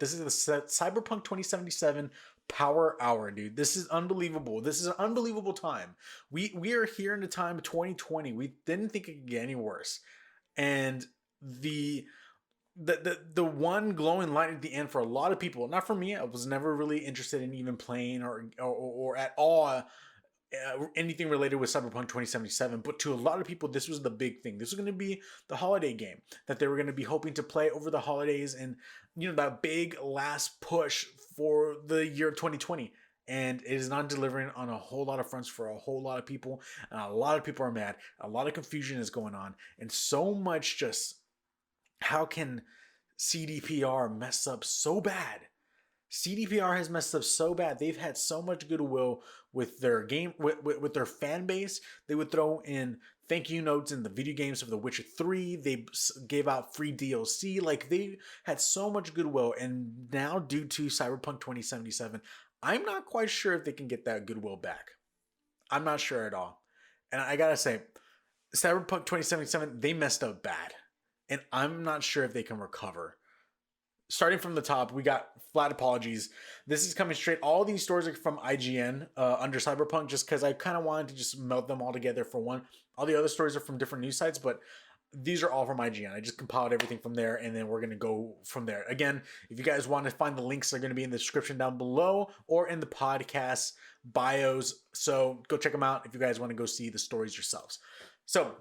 This is the Cyberpunk 2077 Power Hour, dude. This is unbelievable. This is an unbelievable time. We are here in the time of 2020. We didn't think it could get any worse. And the one glowing light at the end for a lot of people, not for me. I was never really interested in even playing or at all anything related with Cyberpunk 2077, but to a lot of people, this was the big thing. This was going to be the holiday game that they were going to be hoping to play over the holidays, and that big last push for the year 2020. And it is not delivering on a whole lot of fronts for a whole lot of people, and a lot of people are mad. A lot of confusion is going on, and so much just how can CDPR mess up so bad? CDPR has messed up so bad. They've had so much goodwill with their game, with their fan base. They would throw in thank you notes in the video games of The Witcher 3. They gave out free DLC. Like, they had so much goodwill. And now, due to Cyberpunk 2077, I'm not quite sure if they can get that goodwill back. I'm not sure at all. And I gotta say, Cyberpunk 2077, they messed up bad. And I'm not sure if they can recover. Starting from the top, we got flat apologies. This is coming straight. All these stories are from IGN under Cyberpunk, just because I kind of wanted to just melt them all together for one. All the other stories are from different news sites, but these are all from IGN. I just compiled everything from there, and then we're going to go from there. Again, if you guys want to find the links, they're going to be in the description down below or in the podcast bios. So go check them out if you guys want to go see the stories yourselves. So,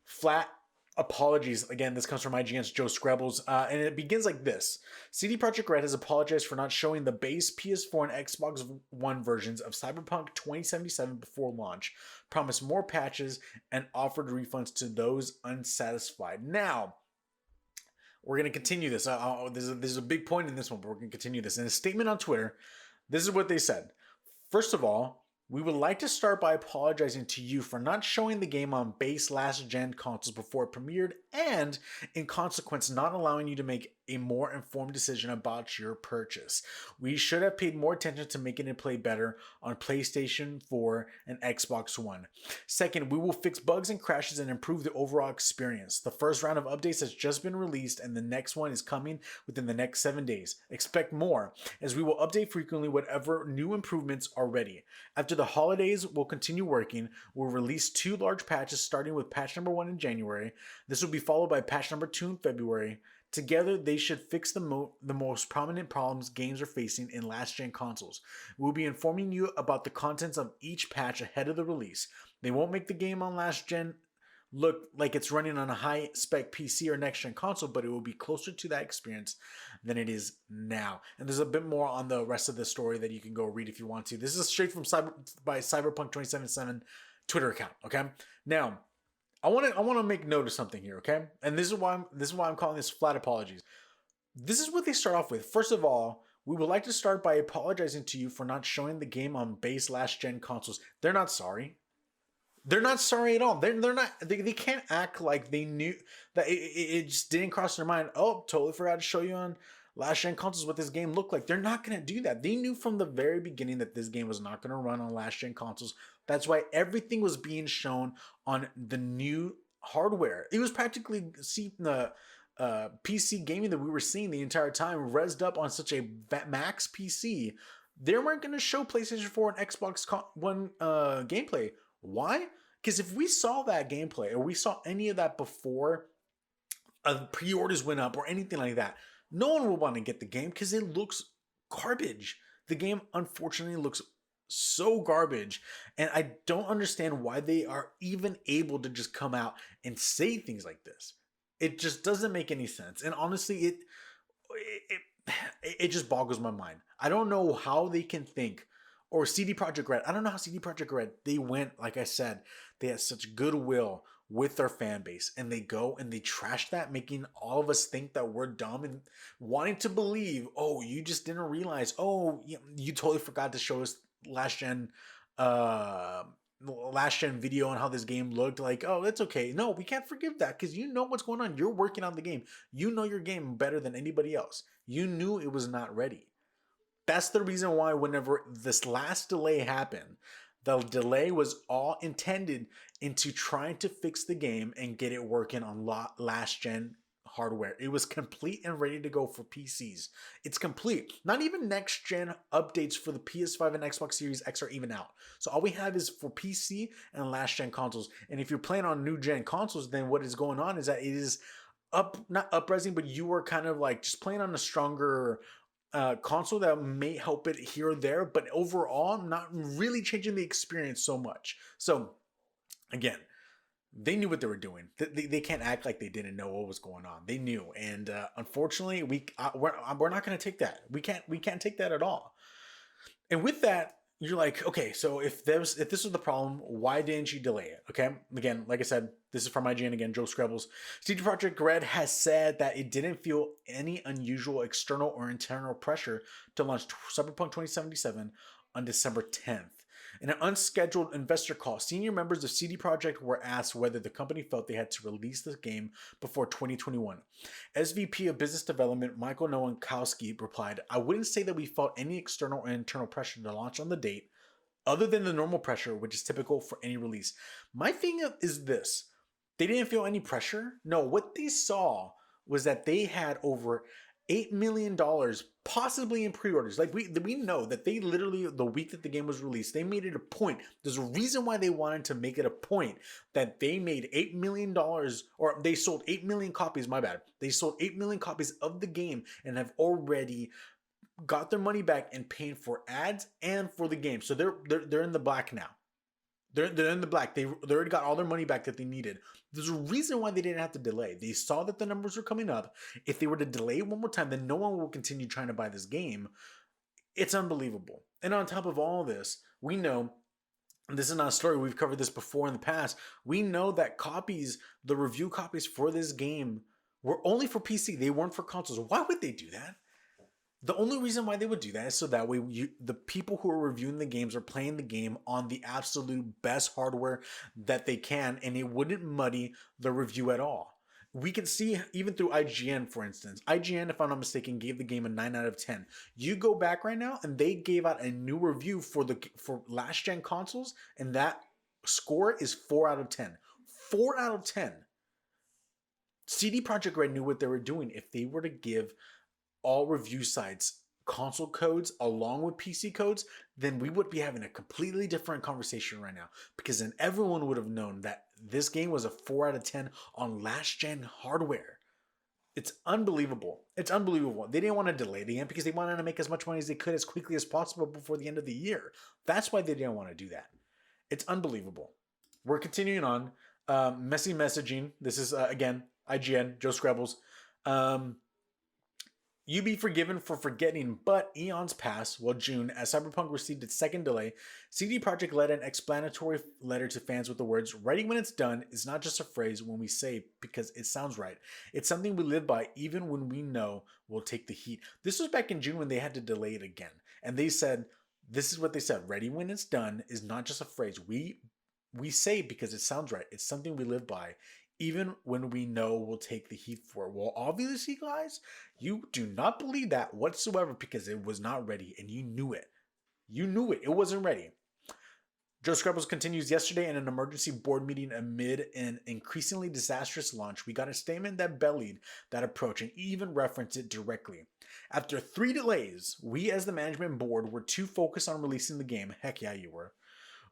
flat apologies. Again, this comes from IGN's Joe Screbbles, and it begins like this. CD Projekt Red has apologized for not showing the base PS4 and Xbox One versions of Cyberpunk 2077 before launch, promised more patches, and offered refunds to those unsatisfied. Now, we're going to continue this. There's a big point in this one, but we're going to continue this. In a statement on Twitter, this is what they said. First of all, we would like to start by apologizing to you for not showing the game on base last-gen consoles before it premiered, and in consequence not allowing you to make a more informed decision about your purchase. We should have paid more attention to making it play better on PlayStation 4 and Xbox One. Second, we will fix bugs and crashes and improve the overall experience. The first round of updates has just been released, and the next one is coming within the next 7 days. Expect more, as we will update frequently whatever new improvements are ready. After the holidays, we'll continue working. We'll release 2 large patches, starting with patch number 1 in January. This will be followed by patch number 2 in February. Together, they should fix the most prominent problems games are facing in last-gen consoles. We'll be informing you about the contents of each patch ahead of the release. They won't make the game on last-gen look like it's running on a high-spec PC or next-gen console, but it will be closer to that experience than it is now. And there's a bit more on the rest of the story that you can go read if you want to. This is straight from Cyberpunk 2077 Twitter account, okay? Now, I want to make note of something here, okay? And this is why I'm calling this flat apologies. This is what they start off with. First of all, we would like to start by apologizing to you for not showing the game on base last-gen consoles. They're not sorry. They're not sorry at all. They're not. They can't act like they knew that it just didn't cross their mind. Oh, totally forgot to show you on last-gen consoles what this game looked like. They're not going to do that. They knew from the very beginning that this game was not going to run on last-gen consoles. That's why everything was being shown on the new hardware. It was practically the PC gaming that we were seeing the entire time, rezzed up on such a max PC. They weren't going to show PlayStation 4 and Xbox One gameplay. Why? Because if we saw that gameplay or we saw any of that before pre-orders went up or anything like that, no one will want to get the game because it looks garbage. The game, unfortunately, looks so garbage, and I don't understand why they are even able to just come out and say things like this. It just doesn't make any sense, and honestly, it just boggles my mind. I don't know how they can think, or CD Projekt Red. I don't know how CD Projekt Red, they went, like I said, they had such goodwill with their fan base, and they go and they trash that, making all of us think that we're dumb and wanting to believe, oh, you just didn't realize, oh, you totally forgot to show us last gen video on how this game looked. Like, oh, that's okay. No, we can't forgive that because you know what's going on. You're working on the game. You know your game better than anybody else. You knew it was not ready. That's the reason why whenever this last delay happened, the delay was all intended into trying to fix the game and get it working on last gen hardware. It was complete and ready to go for PCs. It's complete. Not even next gen updates for the PS5 and Xbox Series X are even out. So all we have is for PC and last gen consoles. And if you're playing on new gen consoles, then what is going on is that it is not uprising, but you are kind of like just playing on a stronger console that may help it here or there, but overall not really changing the experience so much. So again, they knew what they were doing. They can't act like they didn't know what was going on. They knew, and unfortunately, we're not going to take that. We can't take that at all. And with that, you're like, okay, so if this was the problem, why didn't you delay it? Okay, again, like I said, this is from IGN again, Joe Screbbles. CD Projekt Red has said that it didn't feel any unusual external or internal pressure to launch Cyberpunk 2077 on December 10th. In an unscheduled investor call, senior members of CD Projekt were asked whether the company felt they had to release the game before 2021. SVP of Business Development Michael Nowakowski replied, "I wouldn't say that we felt any external or internal pressure to launch on the date, other than the normal pressure, which is typical for any release." My thing is this. They didn't feel any pressure. No, what they saw was that they had over $8 million possibly in pre-orders. Like we know that they literally, the week that the game was released, they made it a point. There's a reason why they wanted to make it a point that they made $8 million, or they sold 8 million copies, my bad. They sold 8 million copies of the game and have already got their money back and paying for ads and for the game. So they're in the black now. They're in the black. They already got all their money back that they needed. There's a reason why they didn't have to delay. They saw that the numbers were coming up. If they were to delay one more time, then no one will continue trying to buy this game. It's unbelievable. And on top of all this, we know, and this is not a story, we've covered this before in the past, we know that copies, the review copies for this game were only for PC. They weren't for consoles. Why would they do that? The only reason why they would do that is so that way the people who are reviewing the games are playing the game on the absolute best hardware that they can, and it wouldn't muddy the review at all. We can see even through IGN, for instance. IGN, if I'm not mistaken, gave the game a 9 out of 10. You go back right now, and they gave out a new review for last gen consoles, and that score is 4 out of 10. 4 out of 10. CD Projekt Red knew what they were doing. If they were to give all review sites console codes along with PC codes, then we would be having a completely different conversation right now, because then everyone would have known that this game was a 4 out of 10 on last gen hardware. It's unbelievable. It's unbelievable. They didn't want to delay the game because they wanted to make as much money as they could as quickly as possible before the end of the year. That's why they didn't want to do that. It's unbelievable. We're continuing on. Messy messaging. This is, again, IGN, Joe Screbbles. You be forgiven for forgetting, but eons passed. Well, June, as Cyberpunk received its second delay, CD Projekt led an explanatory letter to fans with the words, "Ready when it's done is not just a phrase when we say because it sounds right. It's something we live by even when we know we'll take the heat." This was back in June when they had to delay it again. And they said, this is what they said, "Ready when it's done is not just a phrase we say because it sounds right. It's something we live by even when we know we'll take the heat for it." Well, obviously, guys, you do not believe that whatsoever because it was not ready, and you knew it. You knew it. It wasn't ready. Joe Screbbles continues, "Yesterday in an emergency board meeting amid an increasingly disastrous launch, we got a statement that bellied that approach and even referenced it directly. After 3 delays, we as the management board were too focused on releasing the game." Heck yeah, you were.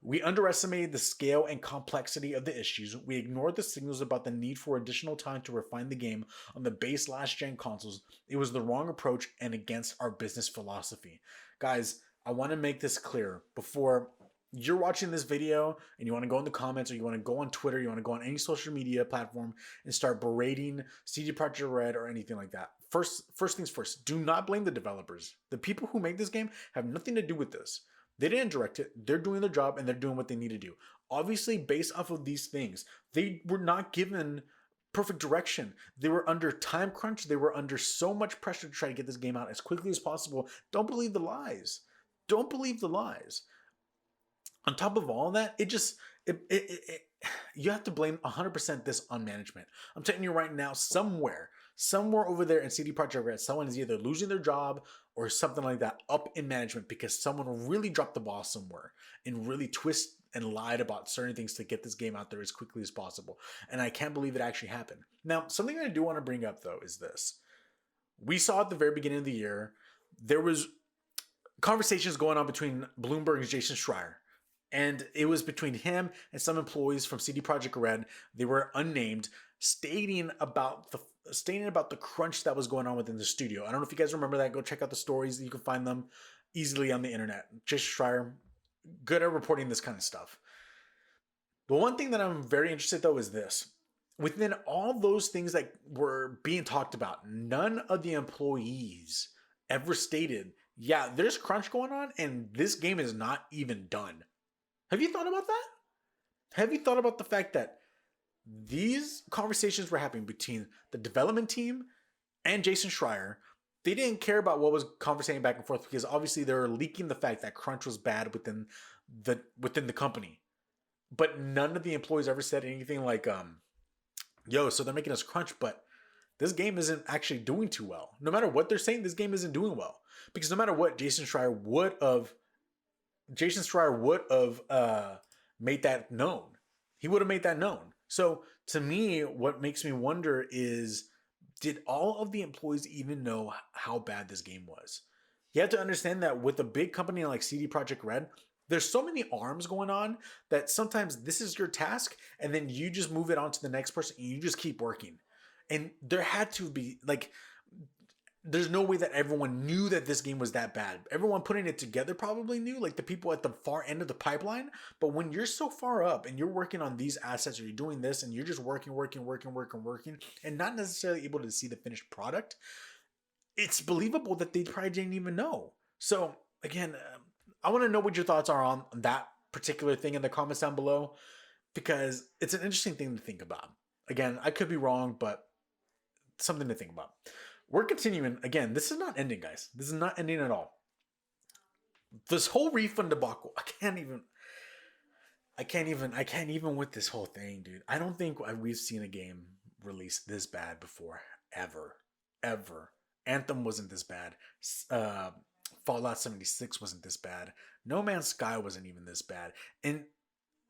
"We underestimated the scale and complexity of the issues. We ignored the signals about the need for additional time to refine the game on the base last-gen consoles. It was the wrong approach and against our business philosophy." Guys, I want to make this clear. Before you're watching this video and you want to go in the comments, or you want to go on Twitter, you want to go on any social media platform and start berating CD Projekt Red or anything like that. First things first, do not blame the developers. The people who make this game have nothing to do with this. They didn't direct it. They're doing their job and they're doing what they need to do. Obviously, based off of these things, they were not given perfect direction. They were under time crunch. They were under so much pressure to try to get this game out as quickly as possible. Don't believe the lies. Don't believe the lies. On top of all that, you have to blame 100% this on management. I'm telling you right now, somewhere over there in CD Projekt Red, someone is either losing their job or something like that up in management because someone really dropped the ball somewhere and really and lied about certain things to get this game out there as quickly as possible. And I can't believe it actually happened. Now, something that I do want to bring up though is this. We saw at the very beginning of the year, there was conversations going on between Bloomberg and Jason Schreier. And it was between him and some employees from CD Projekt Red. They were unnamed, stating about the crunch that was going on within the studio. I don't know if you guys remember that. Go check out the stories. You can find them easily on the internet. Jason Schreier, good at reporting this kind of stuff. The one thing that I'm very interested though is this. Within all those things that were being talked about, none of the employees ever stated, yeah, there's crunch going on and this game is not even done. Have you thought about that? Have you thought about the fact that these conversations were happening between the development team and Jason Schreier? They didn't care about what was conversating back and forth because obviously they were leaking the fact that crunch was bad within the company. But none of the employees ever said anything like, yo, so they're making us crunch, but this game isn't actually doing too well. No matter what they're saying, this game isn't doing well. Because no matter what, Jason Schreier would have made that known. He would have made that known. So to me, what makes me wonder is, did all of the employees even know how bad this game was? You have to understand that with a big company like CD Projekt Red, there's so many arms going on that sometimes this is your task and then you just move it on to the next person and you just keep working. And there had to be there's no way that everyone knew that this game was that bad. Everyone putting it together probably knew, like the people at the far end of the pipeline. But when you're so far up and you're working on these assets or you're doing this and you're just working and not necessarily able to see the finished product, it's believable that they probably didn't even know. So again, I want to know what your thoughts are on that particular thing in the comments down below, because it's an interesting thing to think about. Again, I could be wrong, but something to think about. We're continuing. Again, this is not ending, guys. This is not ending at all. This whole refund debacle, I can't even with this whole thing, dude. I don't think we've seen a game released this bad before, ever. Anthem wasn't this bad. Fallout 76 wasn't this bad. No Man's Sky wasn't even this bad. And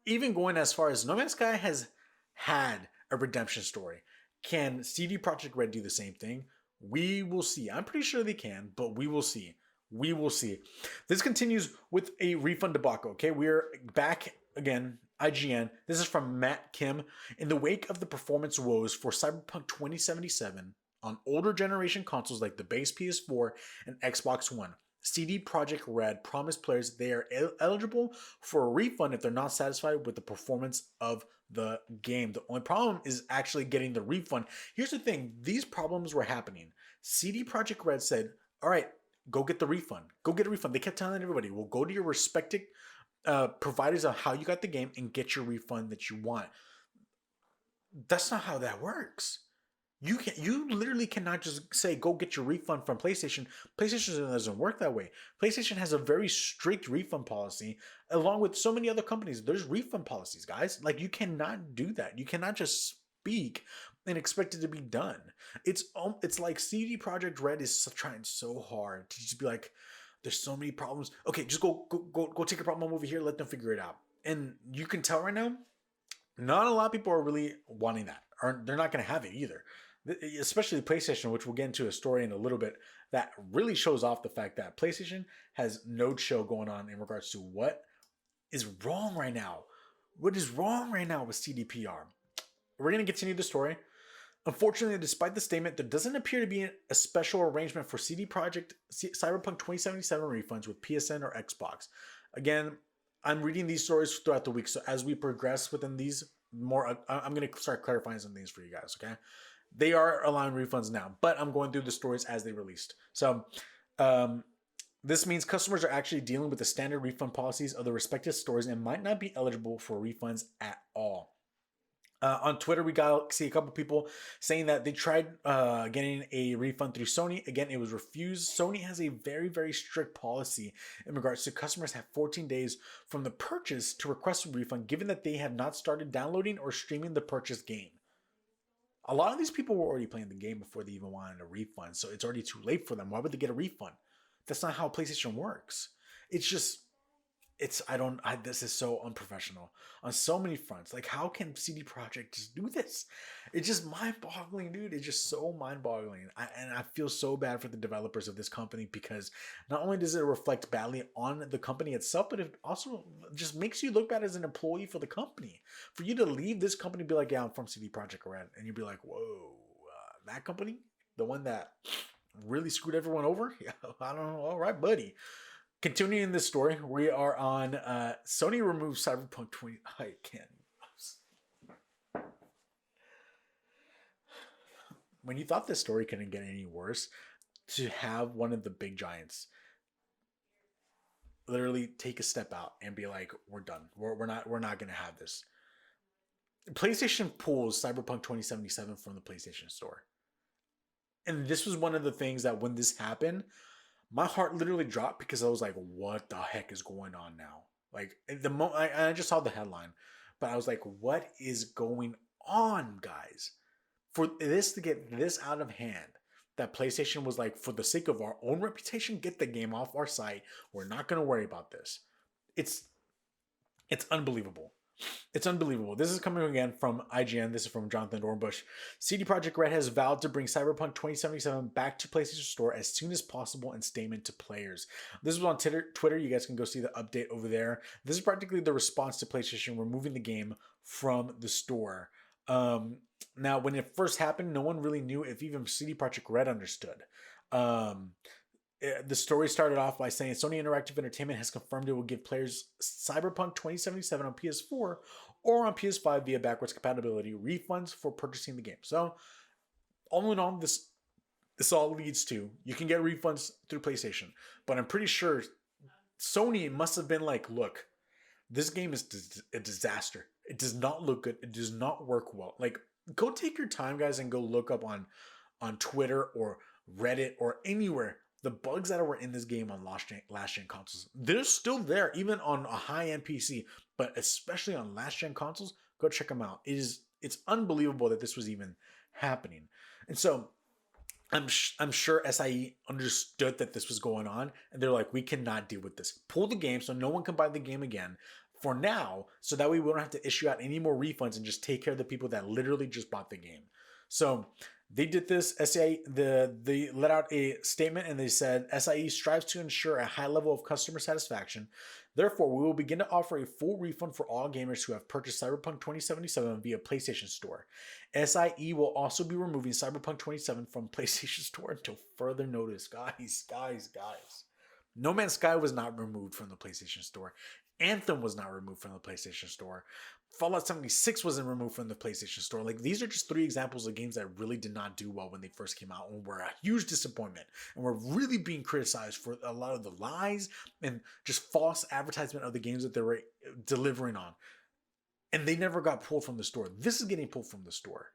even going as far as No Man's Sky has had a redemption story. Can CD Projekt Red do the same thing? We will see. I'm pretty sure they can, but we will see. We will see. This continues with a refund debacle. Okay, we're back again. IGN. This is from Matt Kim. In the wake of the performance woes for Cyberpunk 2077 on older generation consoles like the base PS4 and Xbox One, CD Projekt Red promised players they are eligible for a refund if they're not satisfied with the performance of the game. The only problem is actually getting the refund. Here's the thing. These problems were happening. CD Projekt Red said, all right, go get the refund. Go get a refund. They kept telling everybody, well, go to your respective providers of how you got the game and get your refund that you want. That's not how that works. You literally cannot just say, go get your refund from PlayStation. PlayStation doesn't work that way. PlayStation has a very strict refund policy, along with so many other companies. There's refund policies, guys. Like, you cannot do that. You cannot just speak and expect it to be done. It's like CD Projekt Red is trying so hard to just be like, there's so many problems. Okay, just go take a problem over here. Let them figure it out. And you can tell right now, not a lot of people are really wanting that, or they're not going to have it either. Especially PlayStation, which we'll get into a story in a little bit, that really shows off the fact that PlayStation has no show going on in regards to what is wrong right now. What is wrong right now with CDPR? We're going to continue the story. Unfortunately, despite the statement, there doesn't appear to be a special arrangement for CD Projekt Cyberpunk 2077 refunds with PSN or Xbox. Again, I'm reading these stories throughout the week, so as we progress within these more, I'm going to start clarifying some things for you guys, okay? They are allowing refunds now, but I'm going through the stories as they released. So this means customers are actually dealing with the standard refund policies of the respective stores and might not be eligible for refunds at all. On Twitter, we see a couple people saying that they tried getting a refund through Sony. Again, it was refused. Sony has a very, very strict policy in regards to customers have 14 days from the purchase to request a refund, given that they have not started downloading or streaming the purchased game. A lot of these people were already playing the game before they even wanted a refund, so it's already too late for them. Why would they get a refund? That's not how PlayStation works. It's just, this is so unprofessional on so many fronts. Like, how can CD Projekt just do this? It's just mind-boggling, dude. It's just so mind-boggling. And I feel so bad for the developers of this company, because not only does it reflect badly on the company itself, but it also just makes you look bad as an employee for the company. For you to leave this company and be like, yeah, I'm from CD Projekt Red, and you'd be like, whoa, that company, the one that really screwed everyone over? Yeah, I don't know. All right, buddy. Continuing this story, we are on Sony removes Cyberpunk 20. I can't. When you thought this story couldn't get any worse, to have one of the big giants literally take a step out and be like, we're done. We're not gonna have this. PlayStation pulls Cyberpunk 2077 from the PlayStation Store. And this was one of the things that when this happened, my heart literally dropped, because I was like, what the heck is going on now? Like, I just saw the headline, but I was like, what is going on, guys? For this to get this out of hand, that PlayStation was like, for the sake of our own reputation, get the game off our site. We're not going to worry about this. It's unbelievable. It's unbelievable. This is coming again from IGN. This is from Jonathan Dornbush. CD Projekt Red has vowed to bring Cyberpunk 2077 back to PlayStation Store as soon as possible in statement to players. This was on Twitter. You guys can go see the update over there. This is practically the response to PlayStation removing the game from the store. Now, when it first happened, no one really knew if even CD Projekt Red understood. The story started off by saying Sony Interactive Entertainment has confirmed it will give players Cyberpunk 2077 on PS4 or on PS5 via backwards compatibility refunds for purchasing the game. So, all in all, this all leads to you can get refunds through PlayStation, but I'm pretty sure Sony must have been like, look, this game is a disaster. It does not look good. It does not work well. Like, go take your time, guys, and go look up on Twitter or Reddit or anywhere the bugs that were in this game on last gen consoles. They're still there, even on a high-end PC, but especially on last gen consoles. Go check them out. It's unbelievable that this was even happening. And so I'm sure SIE understood that this was going on, and they're like, we cannot deal with this. Pull the game so no one can buy the game again for now, so that way we don't have to issue out any more refunds and just take care of the people that literally just bought the game. So they did this. They let out a statement, and they said SIE strives to ensure a high level of customer satisfaction. Therefore, we will begin to offer a full refund for all gamers who have purchased Cyberpunk 2077 via PlayStation Store. SIE will also be removing Cyberpunk 2077 from PlayStation Store until further notice. Guys. No Man's Sky was not removed from the PlayStation Store. Anthem was not removed from the PlayStation Store. Fallout 76 wasn't removed from the PlayStation Store. Like, these are just 3 examples of games that really did not do well when they first came out and were a huge disappointment and were really being criticized for a lot of the lies and just false advertisement of the games that they were delivering on. And they never got pulled from the store. This is getting pulled from the store.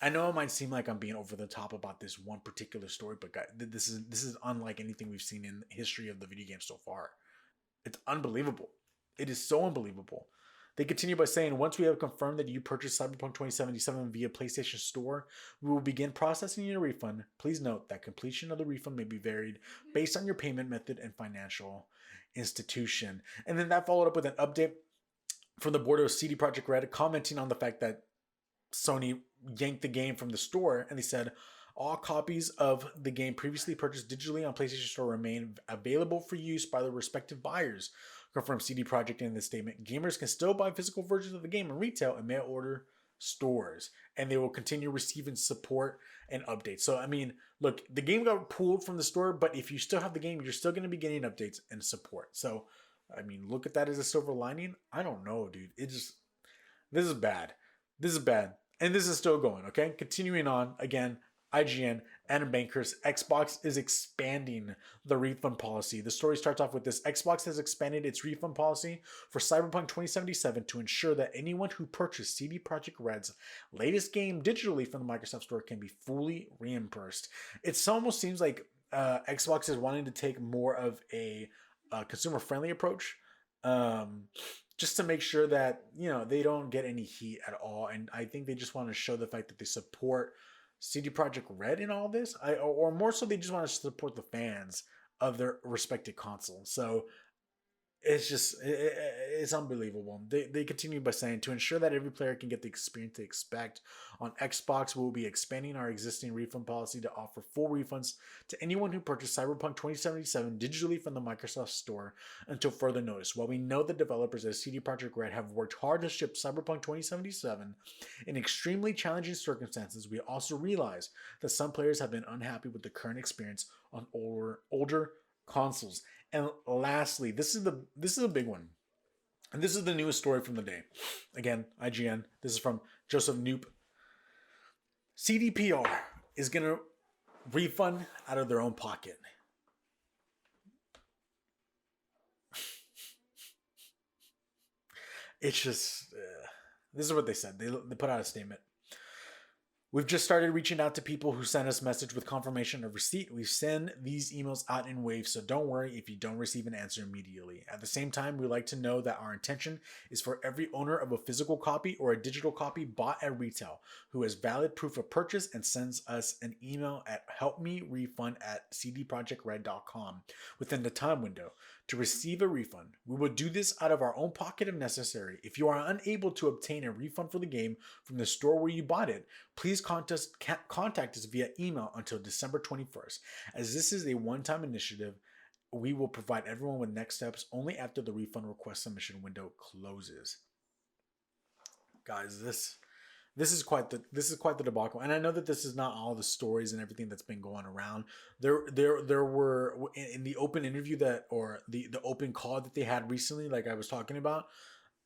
I know it might seem like I'm being over the top about this one particular story, but guys, this is unlike anything we've seen in the history of the video game so far. It's unbelievable. It is so unbelievable. They continue by saying, once we have confirmed that you purchased Cyberpunk 2077 via PlayStation Store, we will begin processing your refund. Please note that completion of the refund may be varied based on your payment method and financial institution. And then that followed up with an update from the board of CD Projekt Red commenting on the fact that Sony yanked the game from the store, and they said, all copies of the game previously purchased digitally on PlayStation Store remain available for use by the respective buyers. Confirmed CD Projekt in this statement. Gamers can still buy physical versions of the game in retail and mail order stores, and they will continue receiving support and updates. So, I mean, look, the game got pulled from the store, but if you still have the game, you're still going to be getting updates and support. So, I mean, look at that as a silver lining. I don't know, dude. This is bad. This is bad. And this is still going, okay? Continuing on, again, IGN and bankers, Xbox is expanding the refund policy. The story starts off with this. Xbox has expanded its refund policy for Cyberpunk 2077 to ensure that anyone who purchased CD Projekt Red's latest game digitally from the Microsoft Store can be fully reimbursed. It almost seems like Xbox is wanting to take more of a consumer-friendly approach, just to make sure that, you know, they don't get any heat at all. And I think they just want to show the fact that they support CD Projekt Red in all this, or more so, they just want to support the fans of their respective console. So it's unbelievable. They continue by saying, to ensure that every player can get the experience they expect on Xbox, we will be expanding our existing refund policy to offer full refunds to anyone who purchased Cyberpunk 2077 digitally from the Microsoft Store until further notice. While we know the developers at CD Projekt Red have worked hard to ship Cyberpunk 2077 in extremely challenging circumstances, we also realize that some players have been unhappy with the current experience on older consoles. And lastly, this is a big one. And this is the newest story from the day. Again, IGN. This is from Joseph Noop. CDPR is going to refund out of their own pocket. It's just, this is what they said. They put out a statement. We've just started reaching out to people who send us message with confirmation of receipt. We send these emails out in waves, so don't worry if you don't receive an answer immediately. At the same time, we like to know that our intention is for every owner of a physical copy or a digital copy bought at retail who has valid proof of purchase and sends us an email at helpmerefund@cdprojectred.com within the time window to receive a refund. We will do this out of our own pocket if necessary. If you are unable to obtain a refund for the game from the store where you bought it, please contact us via email until December 21st. As this is a one-time initiative, we will provide everyone with next steps only after the refund request submission window closes. Guys, this is quite the debacle, and I know that this is not all the stories and everything that's been going around. There were in the open interview the open call that they had recently, like I was talking about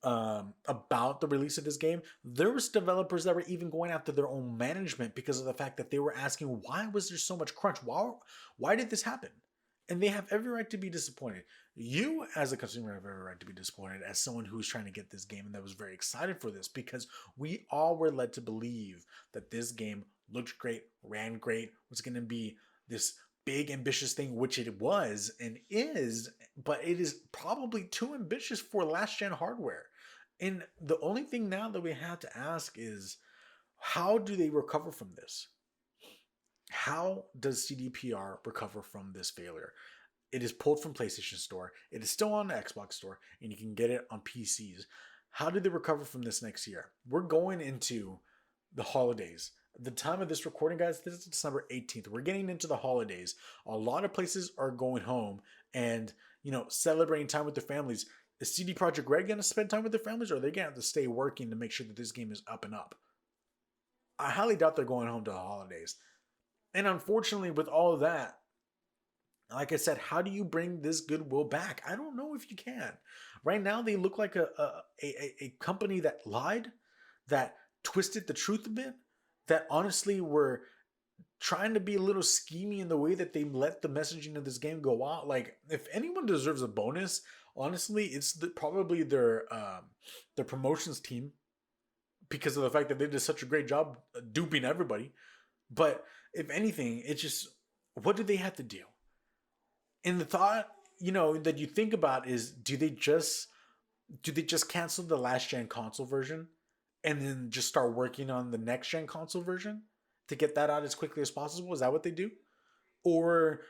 the release of this game. There was developers that were even going after their own management because of the fact that they were asking, why was there so much crunch? Why did this happen? And they have every right to be disappointed. You, as a consumer, have every right to be disappointed as someone who's trying to get this game and that was very excited for this, because we all were led to believe that this game looked great, ran great, was going to be this big, ambitious thing, which it was and is, but it is probably too ambitious for last-gen hardware. And the only thing now that we have to ask is, how do they recover from this? How does CDPR recover from this failure? It is pulled from PlayStation Store. It is still on the Xbox Store, and you can get it on PCs. How do they recover from this next year? We're going into the holidays. The time of this recording, guys, this is December 18th. We're getting into the holidays. A lot of places are going home and, celebrating time with their families. Is CD Projekt Red going to spend time with their families, or are they going to have to stay working to make sure that this game is up and up? I highly doubt they're going home to the holidays. And unfortunately, with all of that, like I said, how do you bring this goodwill back? I don't know if you can. Right now, they look like a company that lied, that twisted the truth a bit, that honestly were trying to be a little schemy in the way that they let the messaging of this game go out. Like, if anyone deserves a bonus, honestly, it's probably their promotions team, because of the fact that they did such a great job duping everybody. But if anything, it's just, what do they have to do? And the thought, that you think about is, do they just cancel the last gen console version and then just start working on the next gen console version to get that out as quickly as possible? Is that what they do? Or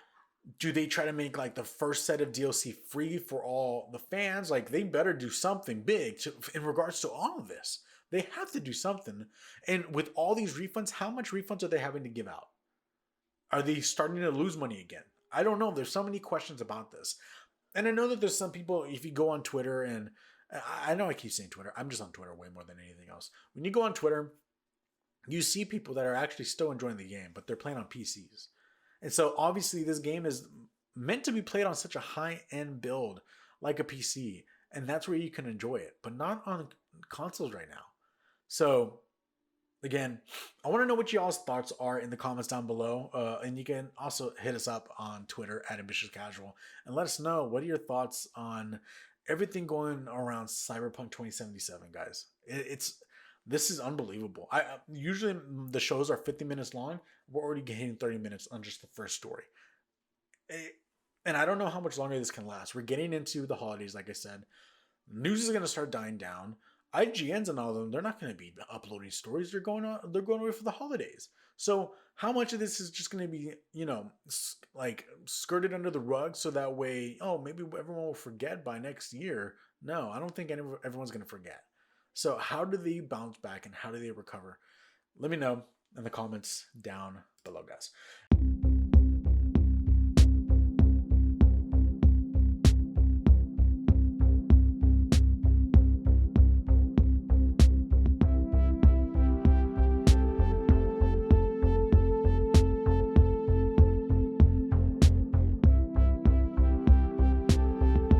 do they try to make like the first set of DLC free for all the fans? Like, they better do something big in regards to all of this. They have to do something. And with all these refunds, how much refunds are they having to give out? Are they starting to lose money again? I don't know. There's so many questions about this. And I know that there's some people, if you go on Twitter, and I know I keep saying Twitter, I'm just on Twitter way more than anything else. When you go on Twitter, you see people that are actually still enjoying the game, but they're playing on PCs. And so obviously this game is meant to be played on such a high-end build like a PC. And that's where you can enjoy it, but not on consoles right now. So again, I want to know what y'all's thoughts are in the comments down below. And you can also hit us up on Twitter at Ambitious Casual and let us know, what are your thoughts on everything going around Cyberpunk 2077, guys. This is unbelievable. I usually the shows are 50 minutes long. We're already getting 30 minutes on just the first story. And I don't know how much longer this can last. We're getting into the holidays, like I said. News is going to start dying down. IGNs and all of them, they're not going to be uploading stories. They're going away for the holidays. So how much of this is just going to be, like skirted under the rug so that way, oh, maybe everyone will forget by next year? No, I don't think everyone's going to forget. So how do they bounce back and how do they recover? Let me know in the comments down below, guys.